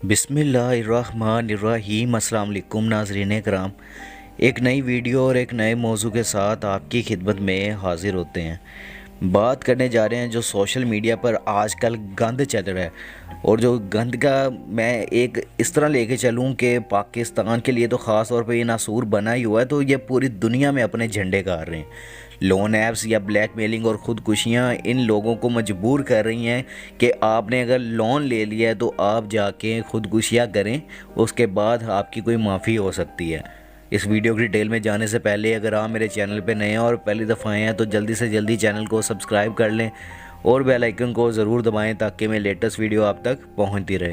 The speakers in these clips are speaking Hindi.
बिस्मिल्लाहिर्रहमानिर्रहीम। अस्सलाम वालेकुम नाज़रीन कराम। एक नई वीडियो और एक नए मौजू के साथ आपकी खिदमत में हाज़िर होते हैं। बात करने जा रहे हैं जो सोशल मीडिया पर आजकल गंद चल रहा है, और जो गंद का मैं एक इस तरह लेके चलूँ कि पाकिस्तान के लिए तो ख़ास तौर पे ये नासूर बना ही हुआ है, तो ये पूरी दुनिया में अपने झंडे गाड़ रहे हैं। लोन ऐप्स या ब्लैकमेलिंग और ख़ुदकुशियाँ इन लोगों को मजबूर कर रही हैं कि आपने अगर लोन ले लिया है तो आप जाके ख़ुदकुशियाँ करें, उसके बाद आपकी कोई माफ़ी हो सकती है। इस वीडियो की डिटेल में जाने से पहले अगर आप मेरे चैनल पर नए हैं और पहली दफ़ा आए हैं तो जल्दी से जल्दी चैनल को सब्सक्राइब कर लें और बेल आइकन को ज़रूर दबाएं ताकि मैं लेटेस्ट वीडियो आप तक पहुंचती रहे।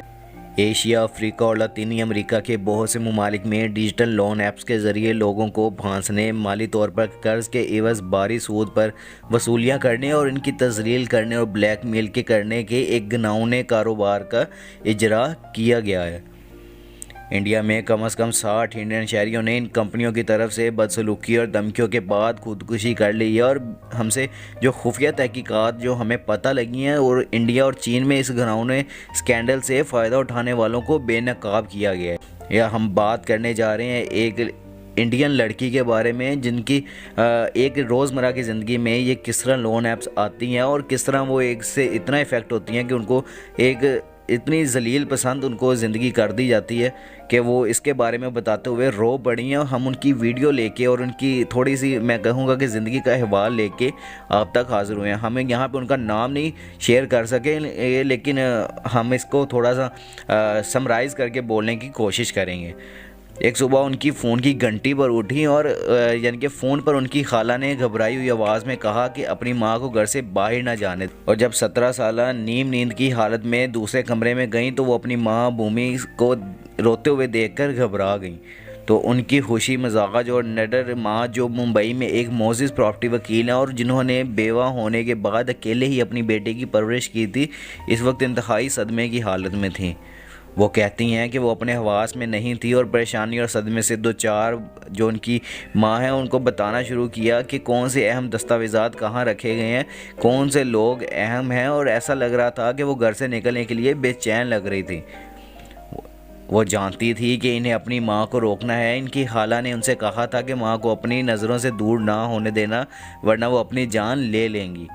एशिया, अफ्रीका और लातीनी अमेरिका के बहुत से ममालिक में डिजिटल लोन ऐप्स के ज़रिए लोगों को फांसने, माली तौर पर कर्ज़ के एवज़ भारी सूद पर वसूलियाँ करने और इनकी तज़लील करने और ब्लैकमेल के करने के एक घिनौने कारोबार का इजरा किया गया है। इंडिया में कम से कम 60 इंडियन शहरियों ने इन कंपनियों की तरफ से बदसलूकी और धमकियों के बाद खुदकुशी कर ली है, और हमसे जो खुफिया तहकीकात जो हमें पता लगी हैं, और इंडिया और चीन में इस घिनौने स्कैंडल से फ़ायदा उठाने वालों को बेनकाब किया गया है। या हम बात करने जा रहे हैं एक इंडियन लड़की के बारे में जिनकी एक रोज़मर्रा की ज़िंदगी में ये किस तरह लोन ऐप्स आती हैं और किस तरह वो एक से इतना इफ़ेक्ट होती हैं कि उनको एक इतनी जलील पसंद उनको ज़िंदगी कर दी जाती है कि वो इसके बारे में बताते हुए रो पड़ी हैं। और हम उनकी वीडियो लेके और उनकी थोड़ी सी मैं कहूँगा कि ज़िंदगी का अहवाल लेके आप तक हाज़िर हुए हैं। हमें यहाँ पे उनका नाम नहीं शेयर कर सके, लेकिन हम इसको थोड़ा सा समराइज़ करके बोलने की कोशिश करेंगे। एक सुबह उनकी फ़ोन की घंटी पर उठी और यानी कि फ़ोन पर उनकी खाला ने घबराई हुई आवाज़ में कहा कि अपनी माँ को घर से बाहर ना जाने। और जब 17 साला नींद की हालत में दूसरे कमरे में गई तो वो अपनी माँ भूमि को रोते हुए देखकर घबरा गई। तो उनकी खुशी मजाज और निडर माँ, जो मुंबई में एक मोजिज़ प्रॉपर्टी वकील हैं और जिन्होंने बेवा होने के बाद अकेले ही अपनी बेटे की परवरिश की थी, इस वक्त इंतहाई सदमे की हालत में थी। वो कहती हैं कि वो अपने हवास में नहीं थी और परेशानी और सदमे से दो चार जो उनकी माँ हैं उनको बताना शुरू किया कि कौन से अहम दस्तावेज़ात कहाँ रखे गए हैं, कौन से लोग अहम हैं, और ऐसा लग रहा था कि वो घर से निकलने के लिए बेचैन लग रही थी। वो जानती थी कि इन्हें अपनी माँ को रोकना है। इनकी खाला ने उनसे कहा था कि माँ को अपनी नज़रों से दूर ना होने देना, वरना वो अपनी जान ले लेंगी।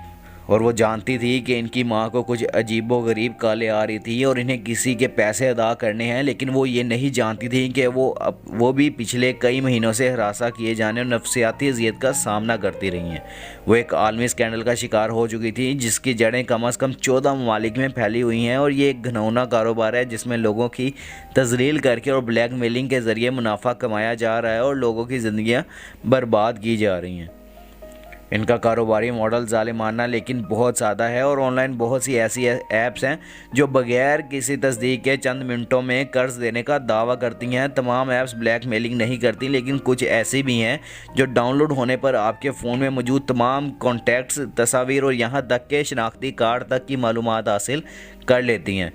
और वो जानती थी कि इनकी माँ को कुछ अजीबोगरीब काले आ रही थी और इन्हें किसी के पैसे अदा करने हैं, लेकिन वो ये नहीं जानती थी कि वो भी पिछले कई महीनों से हरासा किए जाने और नफसियाती अजियत का सामना करती रही हैं। वो एक आलमी स्कैंडल का शिकार हो चुकी थी जिसकी जड़ें कम से कम 14 ममालिक में फैली हुई हैं, और ये एक घिनौना कारोबार है जिसमें लोगों की तजलील करके और ब्लैक मेलिंग के ज़रिए मुनाफा कमाया जा रहा है और लोगों की ज़िंदगियाँ बर्बाद की जा रही हैं। इनका कारोबारी मॉडल ज़ालिमाना लेकिन बहुत ज़्यादा है, और ऑनलाइन बहुत सी ऐसी ऐप्स हैं जो बगैर किसी तस्दीक के चंद मिनटों में कर्ज देने का दावा करती हैं। तमाम ऐप्स ब्लैक मेलिंग नहीं करती, लेकिन कुछ ऐसी भी हैं जो डाउनलोड होने पर आपके फ़ोन में मौजूद तमाम कॉन्टैक्ट्स, तस्वीर और यहाँ तक के शनाख्ती कार्ड तक की मालूमात हासिल कर लेती हैं।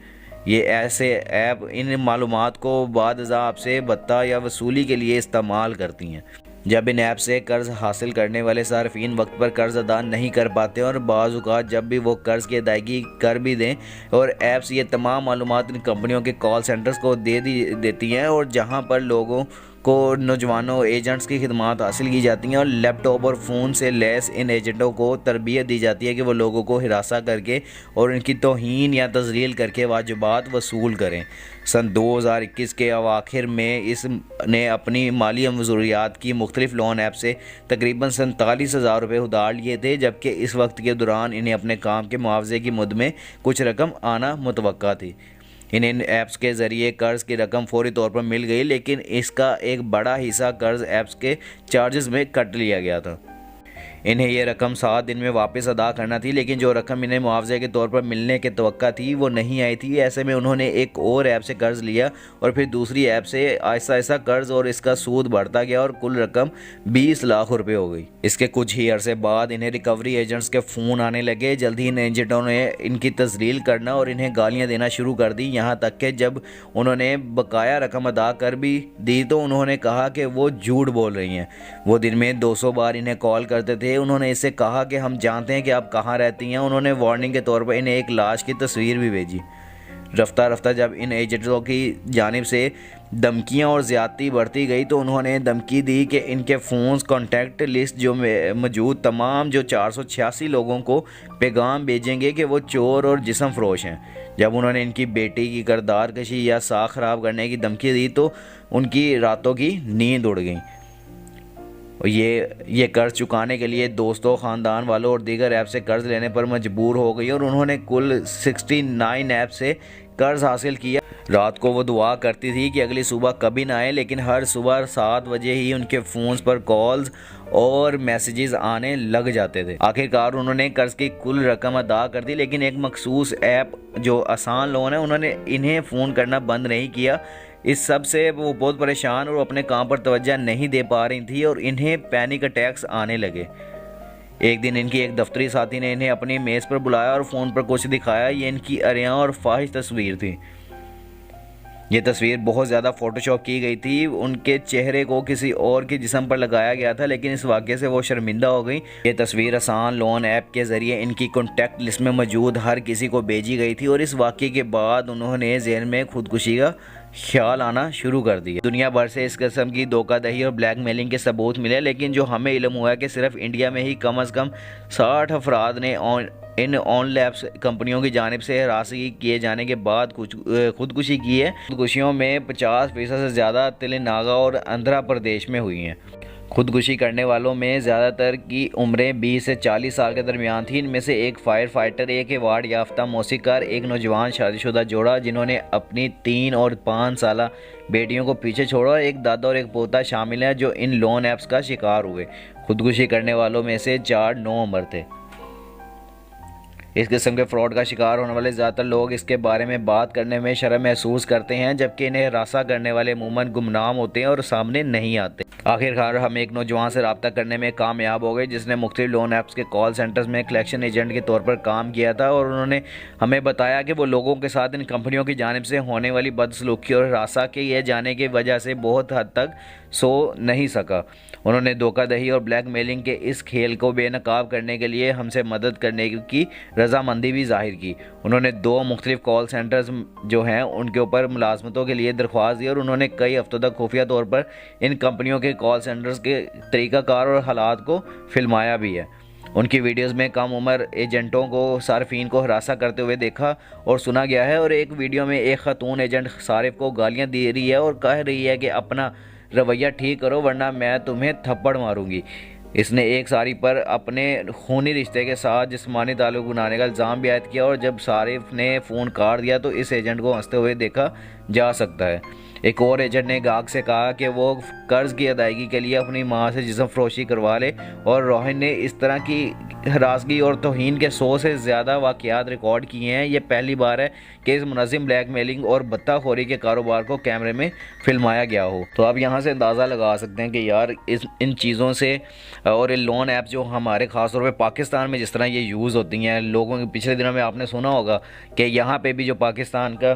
ये ऐसे ऐप इन मालूमात को बादअज़ा आपसे भत्ता या वसूली के लिए इस्तेमाल करती हैं। जब इन ऐप से कर्ज़ हासिल करने वाले सार्फिन वक्त पर कर्ज़ अदा नहीं कर पाते, और बाज़ औक़ात जब भी वो कर्ज़ की अदायगी कर भी दें, और ऐप्स ये तमाम मालूमात इन कंपनियों के कॉल सेंटर्स को देती हैं, और जहां पर लोगों को नौजवानों एजेंट्स की खिदमात हासिल की जाती हैं, और लैपटॉप और फ़ोन से लैस इन एजेंटों को तरबियत दी जाती है कि वो लोगों को हिरासा करके और इनकी तौहीन या तज़लील करके वाजिबात वसूल करें। सन 2021 के अवाखिर में इसने अपनी माली ज़रूरियात की मुख्तलिफ लोन ऐप से तकरीबन 47,000 रुपये उधार लिए थे, जबकि इस वक्त के दौरान इन्हें अपने काम के मुआवजे की मुद में कुछ रकम आना मुतवक्का थी। इन ऐप्स के ज़रिए कर्ज़ की रकम फौरी तौर पर मिल गई, लेकिन इसका एक बड़ा हिस्सा कर्ज़ ऐप्स के चार्जेस में कट लिया गया था। इन्हें यह रकम 7 दिन में वापस अदा करना थी, लेकिन जो रकम इन्हें मुआवजे के तौर पर मिलने की तवक्का थी वो नहीं आई थी। ऐसे में उन्होंने एक और ऐप से कर्ज़ लिया और फिर दूसरी ऐप से आहिस्ता आहिस्ता कर्ज़ और इसका सूद बढ़ता गया और कुल रकम 20 लाख रुपए हो गई। इसके कुछ ही अरसे बाद इन्हें रिकवरी एजेंट्स के फ़ोन आने लगे। जल्दी इन एजेंटों ने इनकी तजलील करना और इन्हें गालियाँ देना शुरू कर दी, यहाँ तक कि जब उन्होंने बकाया रकम अदा कर भी दी तो उन्होंने कहा कि वो झूठ बोल रही हैं। वो दिन में 200 बार इन्हें कॉल करते थे। उन्होंने इससे कहा कि हम जानते हैं कि आप कहाँ रहती हैं। उन्होंने वार्निंग के तौर पर इन्हें एक लाश की तस्वीर भी भेजी। रफ्ता रफ्ता जब इन एजेंटों की जानिब से धमकियां और ज़्यादती बढ़ती गई तो उन्होंने धमकी दी कि इनके फ़ोन्स कॉन्टैक्ट लिस्ट जो मौजूद तमाम जो 486 लोगों को पैगाम भेजेंगे कि वो चोर और जिस्म फरोश हैं। जब उन्होंने इनकी बेटी की किरदार कशी या साख ख़राब करने की धमकी दी तो उनकी रातों की नींद उड़ गई। ये कर्ज़ चुकाने के लिए दोस्तों, ख़ानदान वालों और दीगर ऐप से कर्ज़ लेने पर मजबूर हो गई और उन्होंने कुल 69 ऐप से कर्ज़ हासिल किया। रात को वो दुआ करती थी कि अगली सुबह कभी ना आए, लेकिन हर सुबह 7 बजे ही उनके फ़ोन्स पर कॉल्स और मैसेजेस आने लग जाते थे। आखिरकार उन्होंने कर्ज़ की कुल रकम अदा कर दी, लेकिन एक मखसूस ऐप जो आसान लोन है उन्होंने इन्हें फ़ोन करना बंद नहीं किया। इस सब से वो बहुत परेशान और अपने काम पर तवज्जो नहीं दे पा रही थी और इन्हें पैनिक अटैक्स आने लगे। एक दिन इनकी एक दफ्तरी साथी ने इन्हें अपनी मेज़ पर बुलाया और फ़ोन पर कुछ दिखाया। ये इनकी अरियां और फाहिश तस्वीर थी। ये तस्वीर बहुत ज़्यादा फ़ोटोशॉप की गई थी। उनके चेहरे को किसी और के जिस्म पर लगाया गया था, लेकिन इस वाक़े से वो शर्मिंदा हो गई। ये तस्वीर आसान लोन ऐप के ज़रिए इनकी कॉन्टैक्ट लिस्ट में मौजूद हर किसी को भेजी गई थी और इस वाक़े के बाद उन्होंने ज़हन में खुदकुशी का ख्याल आना शुरू कर दिया। दुनिया भर से इस किस्म की धोखाधड़ी और ब्लैकमेलिंग के सबूत मिले, लेकिन जो हमें इल्म हुआ है कि सिर्फ इंडिया में ही कम अज़ कम 60 अफराद ने इन ऑनलैप्स कंपनियों की जानिब से हरासगी किए जाने के बाद खुदकुशी की है। खुदकुशियों में 50% से ज़्यादा तेलंगाना और आंध्र प्रदेश में हुई हैं। खुदकुशी करने वालों में ज़्यादातर की उम्रें 20 से 40 साल के दरमियान थी। इनमें से एक फायर फाइटर, एक अवार्ड याफ्ता मौसीकार, एक नौजवान शादीशुदा जोड़ा जिन्होंने अपनी 3 और 5 साल बेटियों को पीछे छोड़ा, एक दादा और एक पोता शामिल है जो इन लोन ऐप्स का शिकार हुए। खुदकुशी करने वालों में से 4 9 उम्र थे। इस किस्म के फ्रॉड का शिकार होने वाले ज़्यादातर लोग इसके बारे में बात करने में शर्म महसूस करते हैं, जबकि इन्हें हरासा करने वाले अमूमन गुमनाम होते हैं और सामने नहीं आते। आखिरकार हम एक नौजवान से रब्ता करने में कामयाब हो गए जिसने मुख्तलिफ लोन ऐप्स के कॉल सेंटर्स में कलेक्शन एजेंट के तौर पर काम किया था और उन्होंने हमें बताया कि वो लोगों के साथ इन कंपनियों की जानिब से होने वाली बदसलूकी और हरासा के ये जाने की वजह से बहुत हद तक सो नहीं सका। उन्होंने धोखाधड़ी और ब्लैकमेलिंग के इस खेल को बेनकाब करने के लिए हमसे मदद करने की रजामंदी भी जाहिर की। उन्होंने 2 मुख्तलिफ कॉल सेंटर्स जो हैं उनके ऊपर मुलाजमतों के लिए दरख्वास्त दी और उन्होंने कई हफ्तों तक खुफिया तौर पर इन कंपनियों के कॉल सेंटर्स के तरीक़ाकार और हालात को फिल्माया भी है। उनकी वीडियोस में कम उम्र एजेंटों को सार्फिन को हरासा करते हुए देखा और सुना गया है और एक वीडियो में एक खातून एजेंट सारिफ को गालियाँ दे रही है और कह रही है कि अपना रवैया ठीक करो वरना मैं तुम्हें थप्पड़ मारूंगी। इसने एक सारी पर अपने खूनी रिश्ते के साथ जिस्मानी ताल्लुक बनाने का इल्ज़ाम भी आयद किया और जब सारिफ ने फ़ोन काट दिया तो इस एजेंट को हंसते हुए देखा जा सकता है। एक और एजेंट ने गाहक से कहा कि वो कर्ज़ की अदायगी के लिए अपनी मां से जिस्म फरोशी करवा ले और रोहिन ने इस तरह की हरासगी और तौहीन के 100 से ज़्यादा वाक़यात रिकॉर्ड किए हैं। ये पहली बार है कि इस मुनज़्ज़म ब्लैकमेलिंग और बत्ताखोरी के कारोबार को कैमरे में फिल्माया गया हो। तो आप यहाँ से अंदाज़ा लगा सकते हैं कि यार इन चीज़ों से और ये लोन ऐप जो हमारे ख़ास तौर पे पाकिस्तान में जिस तरह ये यूज़ होती हैं, लोगों के पिछले दिनों में आपने सुना होगा कि यहाँ पे भी जो पाकिस्तान का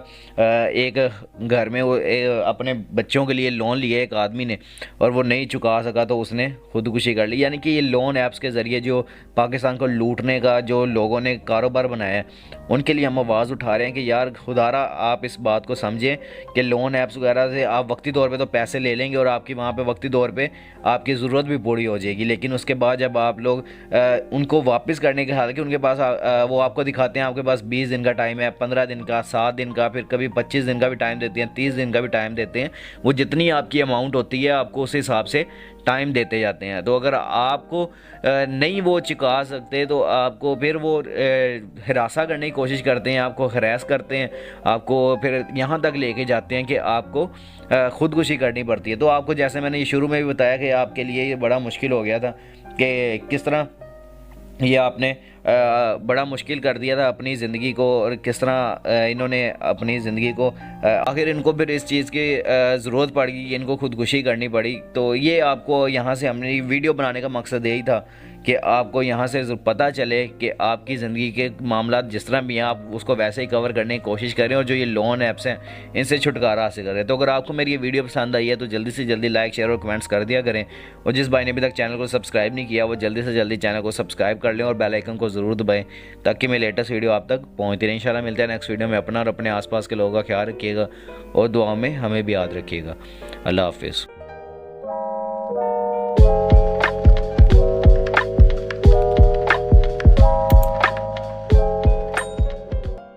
एक घर में वो अपने बच्चों के लिए लोन लिया एक आदमी ने और वो नहीं चुका सका तो उसने खुदकुशी कर ली। यानी कि ये लोन ऐप्स के ज़रिए जो पाकिस्तान को लूटने का जो लोगों ने कारोबार बनाया है उनके लिए हम आवाज़ उठा रहे हैं कि यार खुदारा आप इस बात को समझें कि लोन ऐप्स वगैरह से आप वक्ती तौर पे तो पैसे ले लेंगे और आपकी वहाँ पे वक्ती तौर पे आपकी ज़रूरत भी पूरी हो जाएगी, लेकिन उसके बाद जब आप लोग उनको वापस करने के हालांकि उनके पास वो आपको दिखाते हैं आपके पास 20 दिन का टाइम है, 15 दिन का, 7 दिन का, फिर कभी 25 दिन का भी टाइम देते हैं, 30 दिन का भी टाइम देते हैं। वो जितनी आपकी अमाउंट होती है आपको उस हिसाब से टाइम देते जाते हैं। तो अगर आपको नहीं वो चुका सकते तो आपको फिर वो हिरासा करने की कोशिश करते हैं, आपको हरास करते हैं, आपको फिर यहाँ तक लेके जाते हैं कि आपको ख़ुदकुशी करनी पड़ती है। तो आपको जैसे मैंने शुरू में भी बताया कि आपके लिए ये बड़ा मुश्किल हो गया था कि किस तरह ये आपने बड़ा मुश्किल कर दिया था अपनी ज़िंदगी को और किस तरह इन्होंने अपनी ज़िंदगी को आखिर इनको फिर इस चीज़ की ज़रूरत पड़ गई, इनको खुदकुशी करनी पड़ी। तो ये आपको यहाँ से हमने वीडियो बनाने का मकसद यही था कि आपको यहाँ से पता चले कि आपकी ज़िंदगी के मामला जिस तरह भी हैं आप उसको वैसे ही कवर करने की कोशिश करें, और जो ये लोन ऐप्स हैं इनसे छुटकारा हासिल करें। तो अगर आपको मेरी ये वीडियो पसंद आई है तो जल्दी से जल्दी लाइक, शेयर और कमेंट्स कर दिया करें, और जिस भाई ने अभी तक चैनल को सब्सक्राइब नहीं किया वो जल्दी से जल्दी चैनल को सब्सक्राइब कर लें और बेल आइकन को ज़रूर दबाएं ताकि मेरी लेटेस्ट वीडियो आप तक पहुँचती रहे। इंशाल्लाह मिलते हैं नेक्स्ट वीडियो में। अपना और अपने आसपास के लोगों का ख्याल रखिएगा और दुआ में हमें भी याद रखिएगा। अल्लाह हाफिज़।